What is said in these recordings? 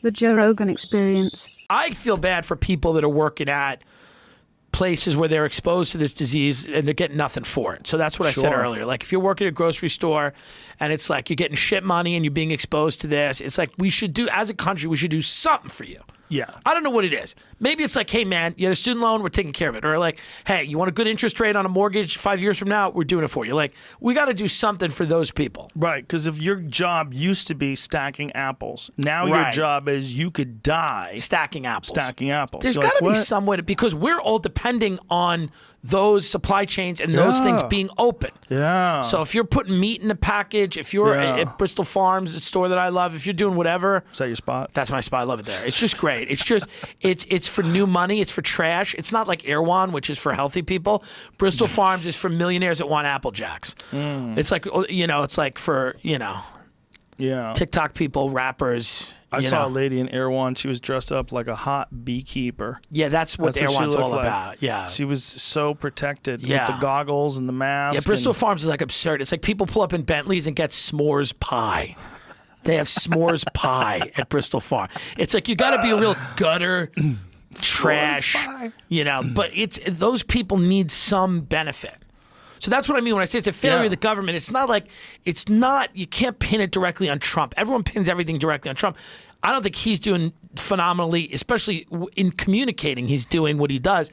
The Joe Rogan Experience. I feel bad for people that are working at places where they're exposed to this disease and they're getting nothing for it. So that's what I said earlier. Like if you're working at a grocery store and it's like you're getting shit money and you're being exposed to this, it's like we should do, as a country, we should do something for you. Yeah. I don't know what it is. Maybe it's like, hey, man, you had a student loan, we're taking care of it. Or like, hey, you want a good interest rate on a mortgage 5 years from now? We're doing it for you. Like, we got to do something for those people. Right, because if your job used to be stacking apples, now your job is you could die stacking apples. Stacking apples. There's got to be some way to, because we're all depending on those supply chains and those things being open. Yeah. So if you're putting meat in a package, if you're at Bristol Farms, the store that I love, if you're doing whatever. Is that your spot? That's my spot. I love it there. It's just great. It's just, it's for new money. It's for trash. It's not like Erewhon, which is for healthy people. Bristol Farms is for millionaires that want Apple Jacks. It's like, you know, it's like for, you know, TikTok people, rappers. I saw a lady in Erewhon. She was dressed up like a hot beekeeper. Yeah, that's what Erewhon's all about. Yeah. She was so protected with the goggles and the mask. Yeah, Bristol Farms is like absurd. It's like people pull up in Bentleys and get s'mores pie. They have s'mores pie at Bristol Farm. It's like you got to be a real gutter trash, you know, but it's those people need some benefit. So that's what I mean when I say it's a failure of the government. It's not like, it's not, you can't pin it directly on Trump. Everyone pins everything directly on Trump. I don't think he's doing phenomenally, especially in communicating, he's doing what he does.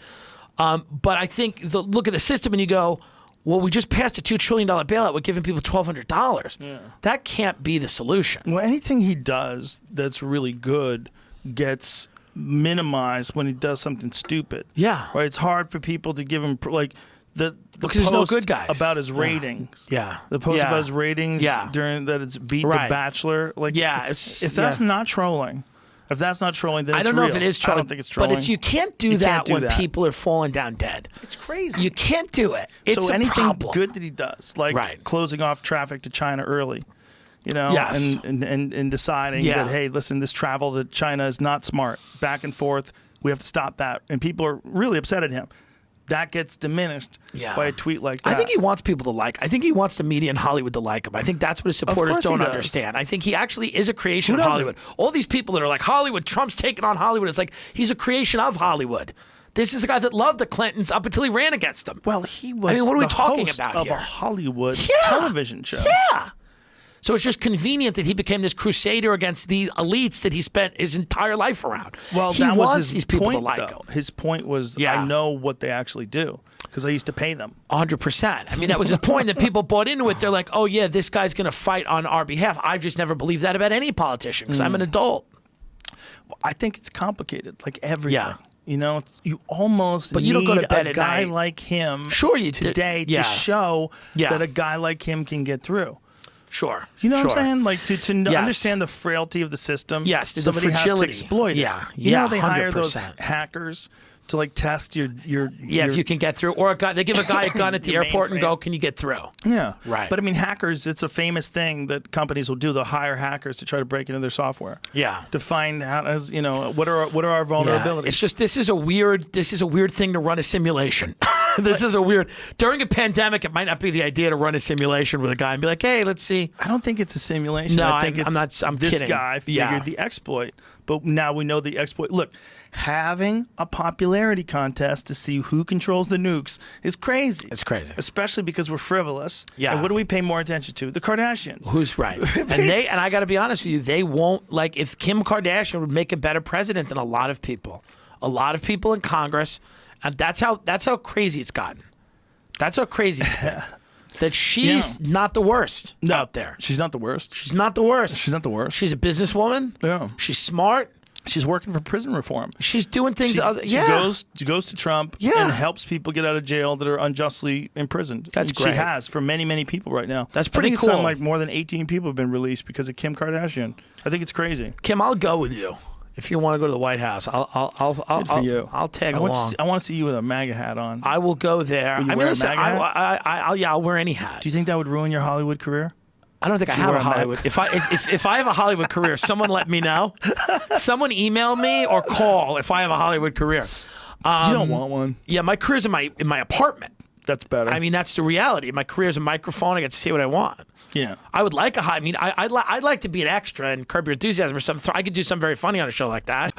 But I think look at the system and you go, well, we just passed a $2 trillion bailout. We're giving people $1,200. Yeah. That can't be the solution. Well, anything he does that's really good gets minimized when he does something stupid. Yeah. Right? It's hard for people to give him, like, the because there's no good guys. About his ratings. Yeah. The post about his ratings during that it's beat The Bachelor. Like, if that's not trolling. If that's not trolling, then it's I don't know real. if it is trolling. I don't think it's trolling. But you can't do that when people are falling down dead. It's crazy. You can't do it. It's so a anything problem. good that he does, like closing off traffic to China early, you know, and deciding that, hey, listen, this travel to China is not smart. Back and forth, we have to stop that. And people are really upset at him. That gets diminished by a tweet like that. I think he wants people to like. I think he wants the media in Hollywood to like him. I think that's what his supporters don't understand. I think he actually is a creation of Hollywood. All these people that are like, Hollywood, Trump's taking on Hollywood. It's like, he's a creation of Hollywood. This is a guy that loved the Clintons up until he ran against them. Well, he was what are we talking host about of here? a Hollywood television show. Yeah. So it's just convenient that he became this crusader against the elites that he spent his entire life around. Well, he that wants was his these people point, to like though. him. His point was, I know what they actually do because I used to pay them. 100%. I mean, that was his point that people bought into it. They're like, oh, yeah, this guy's going to fight on our behalf. I've just never believed that about any politician because I'm an adult. Well, I think it's complicated, like everything. Yeah. You know, you almost but you don't go to bed a at guy night. like him today to show that a guy like him can get through. Sure. You know what I'm saying? Like to understand the frailty of the system. Yes, somebody has to exploit it. Yeah. You know they hire those hackers to like test your if you can get through, or they give a guy a gun at the airport and go, can you get through? Yeah, right. But I mean, hackers, it's a famous thing that companies will do. They'll hire hackers to try to break into their software. Yeah, to find out, as you know, what are our vulnerabilities. Yeah. It's just this is a weird thing to run a simulation. This is a weird. During a pandemic, it might not be the idea to run a simulation with a guy and be like, hey, let's see. I don't think it's a simulation. No, I think I'm this kidding. guy figured the exploit, but now we know the exploit. Look. Having a popularity contest to see who controls the nukes is crazy. It's crazy. Especially because we're frivolous. Yeah. And what do we pay more attention to? The Kardashians. Who's right. And I got to be honest with you, they won't, like, if Kim Kardashian would make a better president than a lot of people in Congress, and that's how crazy it's gotten. That's how crazy it's been. That she's not the worst out there. She's not the worst. She's not the worst. She's not the worst. She's a businesswoman. Yeah. She's smart. She's working for prison reform. She's doing things. She goes to Trump and helps people get out of jail that are unjustly imprisoned. That's great. She has for many, many people right now. That's pretty cool. Something like more than 18 people have been released because of Kim Kardashian. I think it's crazy. Kim, I'll go with you if you want to go to the White House. I'll tag along. I want to see you with a MAGA hat on. I will go there. Will you wear a MAGA hat? I'll wear any hat. Do you think that would ruin your Hollywood career? I don't think I have a Hollywood. If I have a Hollywood career, someone let me know. Someone email me or call if I have a Hollywood career. You don't want one. Yeah, my career's in my apartment. That's better. I mean, that's the reality. My career's a microphone. I get to say what I want. Yeah. I would like a high. I mean, I'd like to be an extra and Curb Your Enthusiasm or something. I could do something very funny on a show like that.